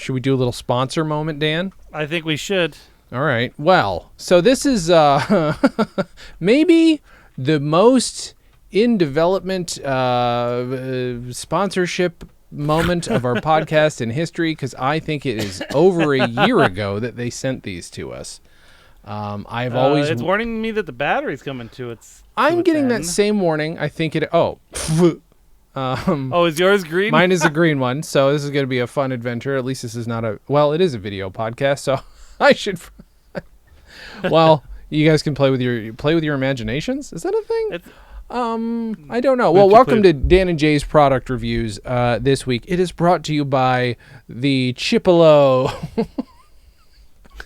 Should we do a little sponsor moment, Dan? I think we should. All right. Well, so this is maybe the most in development sponsorship moment of our podcast in history, because I think it is over a year ago that they sent these to us. I've always... It's warning me that the battery's coming to its... I'm getting that same warning. I think it... Oh. Is yours green? Mine is a green one, so this is going to be a fun adventure. At least this is not a... Well, it is a video podcast, so I should... Well, you guys can play with your imaginations? Is that a thing? I don't know. Well, welcome to Dan and Jay's product reviews this week. It is brought to you by the Chipolo.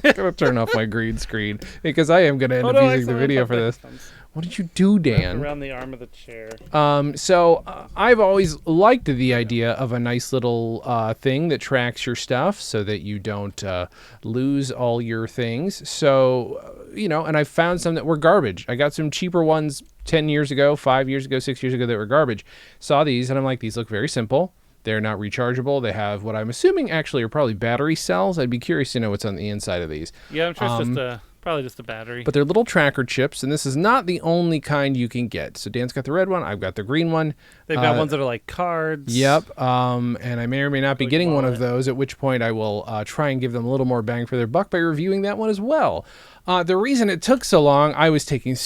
I'm going to turn off my green screen because I am going to end up using the video for this. What did you do, Dan? Around the arm of the chair. So I've always liked the idea of a nice little thing that tracks your stuff so that you don't lose all your things. So, and I found some that were garbage. I got some cheaper ones 10 years ago, 5 years ago, 6 years ago that were garbage. Saw these and I'm like, these look very simple. They're not rechargeable. They have what I'm assuming actually are probably battery cells. I'd be curious to know what's on the inside of these. Yeah, I'm sure it's probably just a battery. But they're little tracker chips, and this is not the only kind you can get. So Dan's got the red one. I've got the green one. They've got ones that are like cards. Yep. And I may or may not be getting one of those, at which point I will try and give them a little more bang for their buck by reviewing that one as well. The reason it took so long, I was taking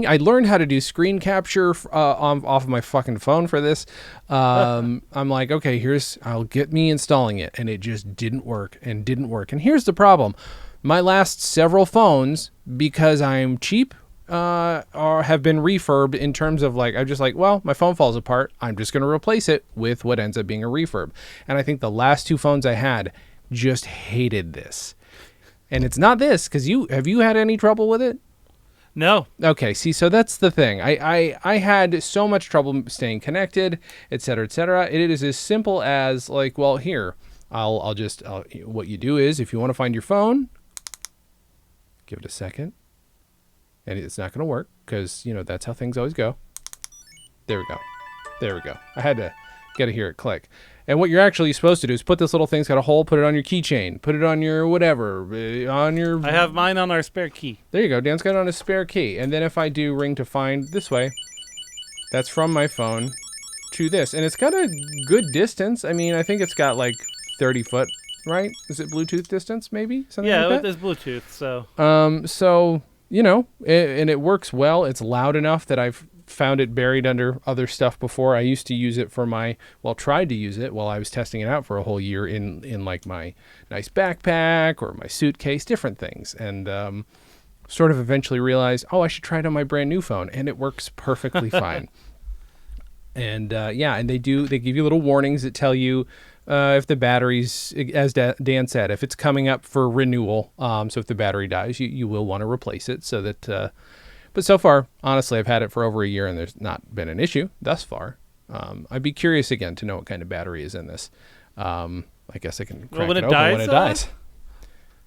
I learned how to do screen capture off of my fucking phone for this. I'm like, okay, I'll get me installing it. And it just didn't work. And here's the problem. My last several phones, because I'm cheap, have been refurbed in terms of I'm just like, well, my phone falls apart. I'm just going to replace it with what ends up being a refurb. And I think the last two phones I had just hated this. And it's not this, because have you had any trouble with it? No. Okay, see, so that's the thing. I had so much trouble staying connected, et cetera, et cetera. It is as simple as well, here, what you do is if you want to find your phone, give it a second, and it's not going to work because, that's how things always go. There we go. I had to get to hear it click. And what you're actually supposed to do is put this little thing's got a hole, put it on your keychain, put it on your whatever, I have mine on our spare key. There you go. Dan's got it on his spare key. And then if I do ring to find this way, that's from my phone to this. And it's got a good distance. I mean, I think it's got 30 foot. Right? Is it Bluetooth distance, maybe? Something like that? Yeah, it is Bluetooth, so... and it works well. It's loud enough that I've found it buried under other stuff before. I used to use it for tried to use it while I was testing it out for a whole year in my nice backpack or my suitcase, different things. And sort of eventually realized, I should try it on my brand new phone, and it works perfectly fine. And and they give you little warnings that tell you if the battery's, as Dan said, if it's coming up for renewal, so if the battery dies, you will want to replace it. So that, but so far, honestly, I've had it for over a year and there's not been an issue thus far. I'd be curious again to know what kind of battery is in this. I guess I can crack it open when it dies.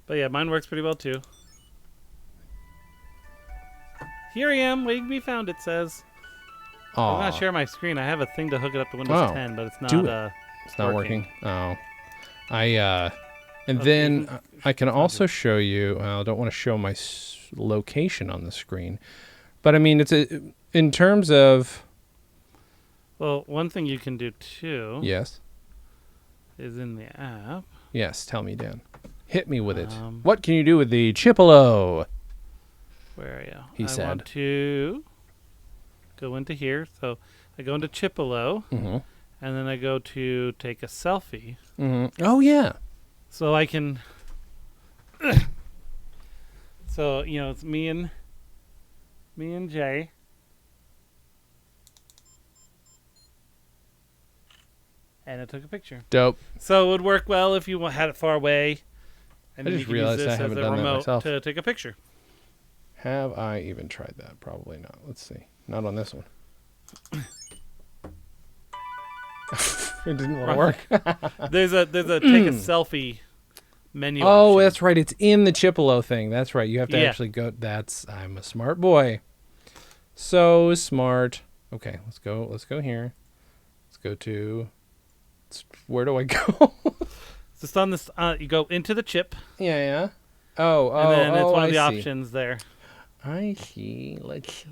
But yeah, mine works pretty well too. Here I am, waiting to be found, it says. Aww. I'm going to share my screen. I have a thing to hook it up to Windows 10, but it's not... It's not working. Oh, then I can also show you. I don't want to show my location on the screen, but I mean, in terms of. Well, one thing you can do too. Yes. Is in the app. Yes, tell me, Dan. Hit me with it. What can you do with the Chipolo? Where are you? He said. I want to go into here. So I go into Chipolo. Mm-hmm. And then I go to take a selfie. Mm-hmm. Oh, yeah. So I can... So, it's me and Jay. And I took a picture. Dope. So it would work well if you had it far away. And I just realized I haven't done that myself. To take a picture. Have I even tried that? Probably not. Let's see. Not on this one. It didn't want to work. There's a take a selfie menu. Oh, option. That's right. It's in the Chipolo thing. That's right. You have to actually go. I'm a smart boy. So smart. Okay, let's go here. Let's go to. Where do I go? Just on this, you go into the chip, Yeah. Oh. and then it's one of the I see. options there. I see. Let's.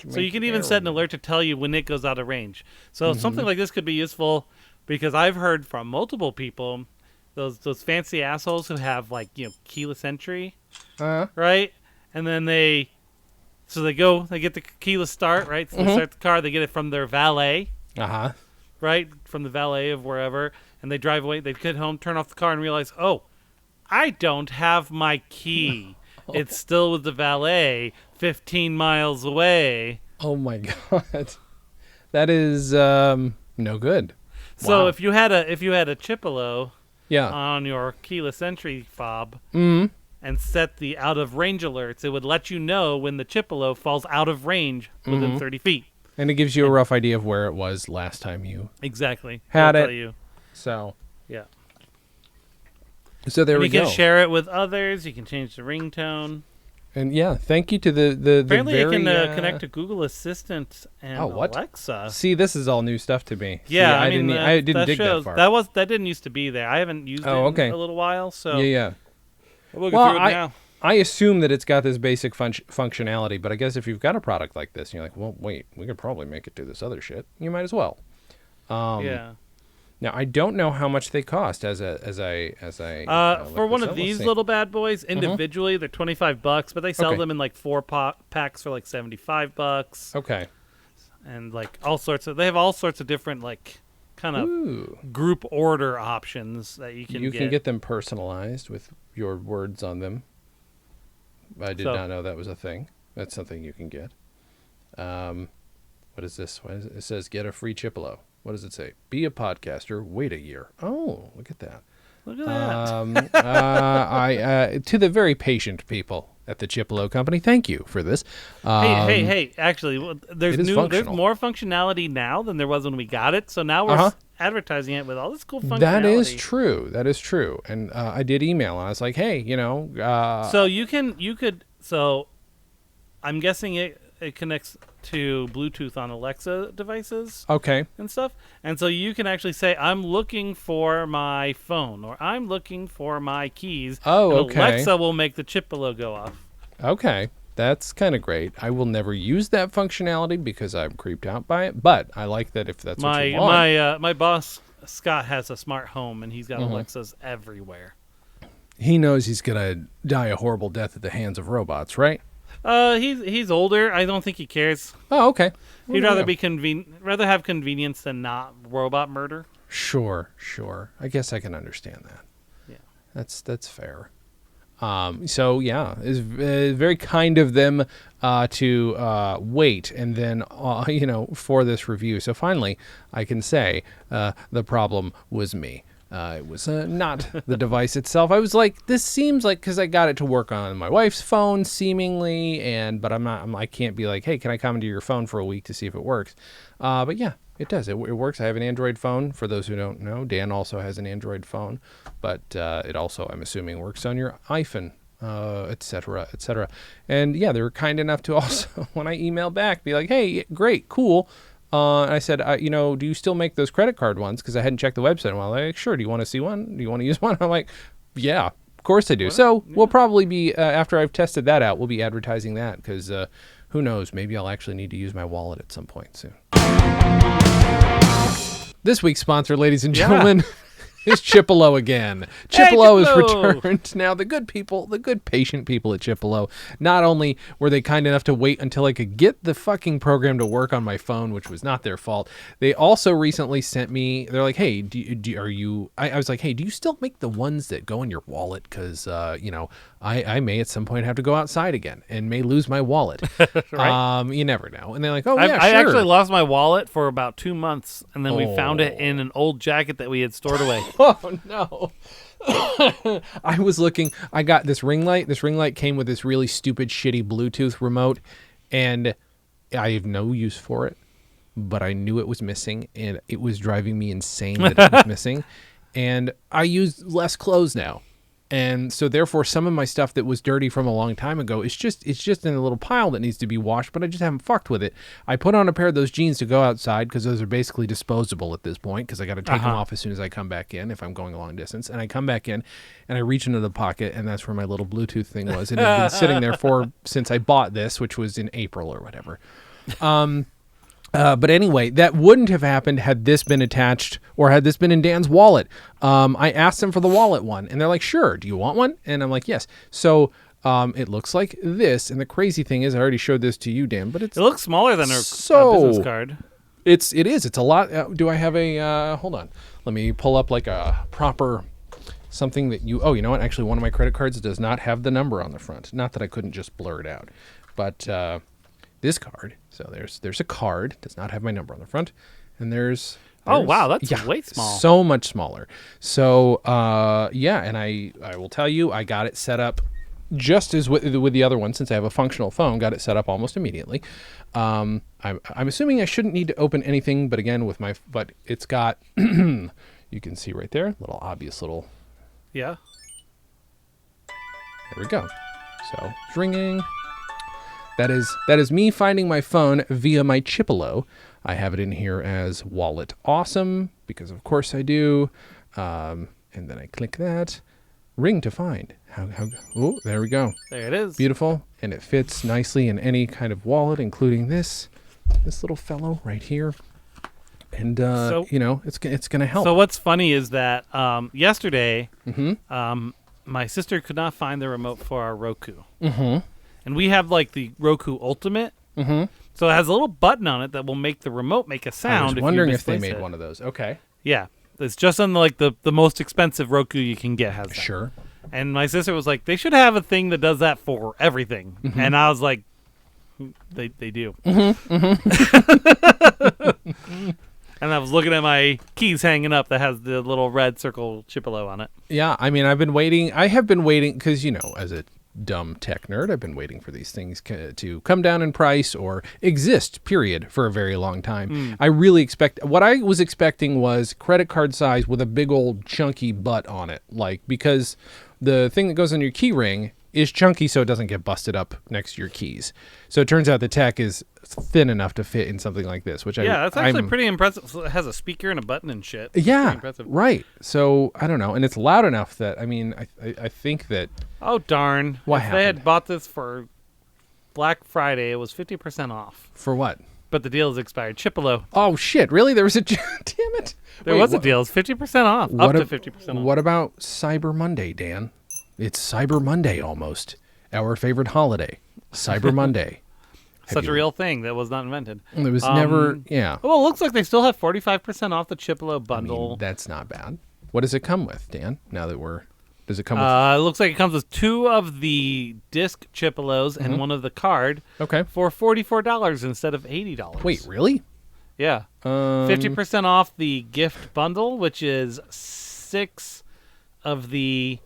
So you can even set an alert to tell you when it goes out of range. So something like this could be useful because I've heard from multiple people, those fancy assholes who have like keyless entry, right? And then they get the keyless start, right? So they start the car, they get it from their valet, right? From the valet of wherever, and they drive away. They get home, turn off the car, and realize, oh, I don't have my key. It's still with the valet 15 miles away. Oh my god. That is no good. So Wow. if you had a Chipolo Yeah. on your keyless entry fob Mm. and set the out of range alerts, it would let you know when the Chipolo falls out of range within 30 feet. And it gives you a rough idea of where it was last time you Exactly. had It'll it. tell you. So. Yeah. So there And we you go. can share it with others. You can change the ringtone. And yeah, thank you to the Apparently, very, you can connect to Google Assistant and what? Alexa. See, this is all new stuff to me. Yeah, See, I didn't dig shows, that far. that didn't used to be there. I haven't used it okay. in a little while, so Yeah. I'm looking Well, through it now. I assume that it's got this basic functionality, but I guess if you've got a product like this, and you're like, well, wait, we could probably make it do this other shit. You might as well. Yeah. Now I don't know how much they cost as I For one look of this up. these Let's see. little bad boys, individually, they're $25, but they sell Okay. them in like 4 packs for like $75, Okay. and like all sorts of. They have all sorts of different like kind of Ooh. group order options that you can Can get them personalized with your words on them. I did not know that was a thing. That's something you can get. What is this? It says get a free Chipolo. What does it say? Be a podcaster. Wait a year. Oh, look at that. Look at that. To the very patient people at the Chipolo company, thank you for this. Hey! Actually, there's it is functional. more functionality now than there was when we got it. So now we're advertising it with all this cool functionality. That is true. That is true. And I did email and I was like, hey, so So I'm guessing it connects to Bluetooth on Alexa devices. Okay. And stuff. And so you can actually say, I'm looking for my phone, or I'm looking for my keys. Oh, and okay. Alexa will make the Chipolo go off. Okay. That's kind of great. I will never use that functionality because I'm creeped out by it, but I like that if that's what you want. My boss, Scott, has a smart home, and he's got Alexas everywhere. He knows he's going to die a horrible death at the hands of robots, right? He's older. I don't think he cares. Oh, okay. He'd rather rather have convenience than not robot murder. Sure. I guess I can understand that. Yeah. That's fair. So yeah, it's very kind of them to wait and then for this review. So finally, I can say the problem was me. It was not the device itself. I was like, this seems like, because I got it to work on my wife's phone, seemingly, but I can't be like, hey, can I come into your phone for a week to see if it works? But yeah, it does. It works. I have an Android phone. For those who don't know, Dan also has an Android phone, but it also, I'm assuming, works on your iPhone, et cetera, et cetera. And yeah, they were kind enough to also, when I email back, be like, hey, great, cool. And I said, do you still make those credit card ones? Because I hadn't checked the website in a while. Like, sure. Do you want to see one? Do you want to use one? I'm like, yeah, of course I do. So we'll probably be, after I've tested that out, we'll be advertising that because who knows? Maybe I'll actually need to use my wallet at some point soon. This week's sponsor, ladies and gentlemen, is Chipolo again. Chipolo is returned. Now, the good people, the good patient people at Chipolo, not only were they kind enough to wait until I could get the fucking program to work on my phone, which was not their fault, they also recently sent me, they're like, hey, I was like, hey, do you still make the ones that go in your wallet? Because, I may at some point have to go outside again and may lose my wallet. Right? You never know. And they're like, oh, I sure. actually lost my wallet for about 2 months, and then we found it in an old jacket that we had stored away. Oh, no. I was looking. I got this ring light. This ring light came with this really stupid, shitty Bluetooth remote, and I have no use for it, but I knew it was missing, and it was driving me insane that it was missing. And I use less clothes now. And so therefore some of my stuff that was dirty from a long time ago it's just in a little pile that needs to be washed, but I just haven't fucked with it. I put on a pair of those jeans to go outside because those are basically disposable at this point because I got to take them off as soon as I come back in if I'm going a long distance. And I come back in and I reach into the pocket and that's where my little Bluetooth thing was. And it had been sitting there since I bought this, which was in April or whatever. But anyway, that wouldn't have happened had this been attached or had this been in Dan's wallet. I asked them for the wallet one and they're like, sure, do you want one? And I'm like, yes. So it looks like this. And the crazy thing is I already showed this to you, Dan, but it looks smaller than a business card. It is. It's a lot. Do I have a, hold on. Let me pull up like a proper something that you know what? Actually, one of my credit cards does not have the number on the front. Not that I couldn't just blur it out, but this card. So there's a card, does not have my number on the front, and there's oh wow, that's way small. So much smaller. So and I will tell you, I got it set up just as with the other one, since I have a functional phone, got it set up almost immediately. I'm assuming I shouldn't need to open anything, but again but it's got you can see right there, little obvious little. Yeah. There we go. So it's ringing. That is me finding my phone via my Chipolo. I have it in here as Wallet Awesome, because of course I do. And then I click that. Ring to find. Oh, there we go. There it is. Beautiful. And it fits nicely in any kind of wallet, including this little fellow right here. And, it's going to help. So what's funny is that yesterday, my sister could not find the remote for our Roku. Mm-hmm. And we have like the Roku Ultimate. Mm-hmm. So it has a little button on it that will make the remote make a sound. I was wondering if they made one of those. Okay. Yeah. It's just on the most expensive Roku you can get has that. Sure. And my sister was like, they should have a thing that does that for everything. Mm-hmm. And I was like, they do. Mm-hmm. Mm-hmm. And I was looking at my keys hanging up that has the little red circle Chipolo on it. Yeah. I mean, I have been waiting because, as a dumb tech nerd, I've been waiting for these things to come down in price or exist, period, for a very long time. I really what I was expecting was credit card size with a big old chunky butt on it, because the thing that goes on your key ring is chunky so it doesn't get busted up next to your keys. So it turns out the tech is thin enough to fit in something like this, which that's actually pretty impressive. So it has a speaker and a button and shit. Yeah, right. So I don't know, and it's loud enough that I think that. Oh darn! What happened? They had bought this for Black Friday. It was 50% off. For what? But the deal is expired. Chipolo. Oh shit! Really? There was a damn it. There was a deal. It's 50% off. Up to 50% off. What about Cyber Monday, Dan? It's Cyber Monday almost. Our favorite holiday, Cyber Monday. Such a real thing that was not invented. It was never, yeah. Well, it looks like they still have 45% off the Chipolo bundle. I mean, that's not bad. What does it come with, Dan? Does it come with? It looks like it comes with 2 of the disc Chipolos and 1 of the card. Okay. For $44 instead of $80. Wait, really? Yeah. 50% off the gift bundle, which is 6 of the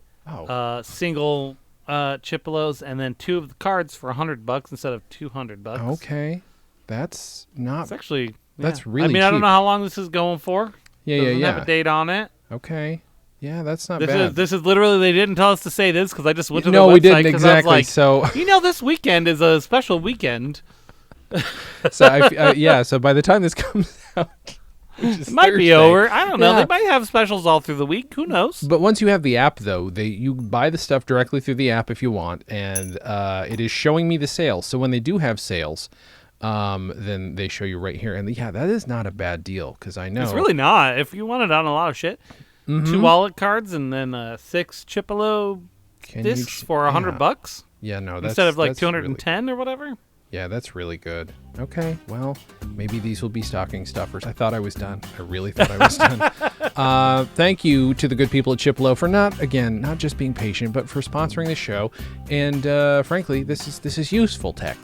single Chipolos, and then 2 of the cards for $100 instead of $200. Okay, that's not. It's actually that's really. cheap. I don't know how long this is going for. Yeah. Doesn't have a date on it. Okay. Yeah, that's not bad. This is literally, they didn't tell us to say this because I just went to the website. No, we didn't exactly. I was so like, this weekend is a special weekend. So so by the time this comes out. It might be over. I don't know. Yeah. They might have specials all through the week. Who knows? But once you have the app, though, you buy the stuff directly through the app if you want, and it is showing me the sales. So when they do have sales, then they show you right here. And that is not a bad deal because I know. It's really not. If you want it on a lot of shit, 2 wallet cards and then 6 Chipolo discs for $100. Yeah, no, that's instead of like 210 really, or whatever. Yeah, that's really good. Okay, well, maybe these will be stocking stuffers. I thought I was done. I really thought I was done. Thank you to the good people at Chipolo for not just being patient, but for sponsoring the show. And frankly, this is useful tech.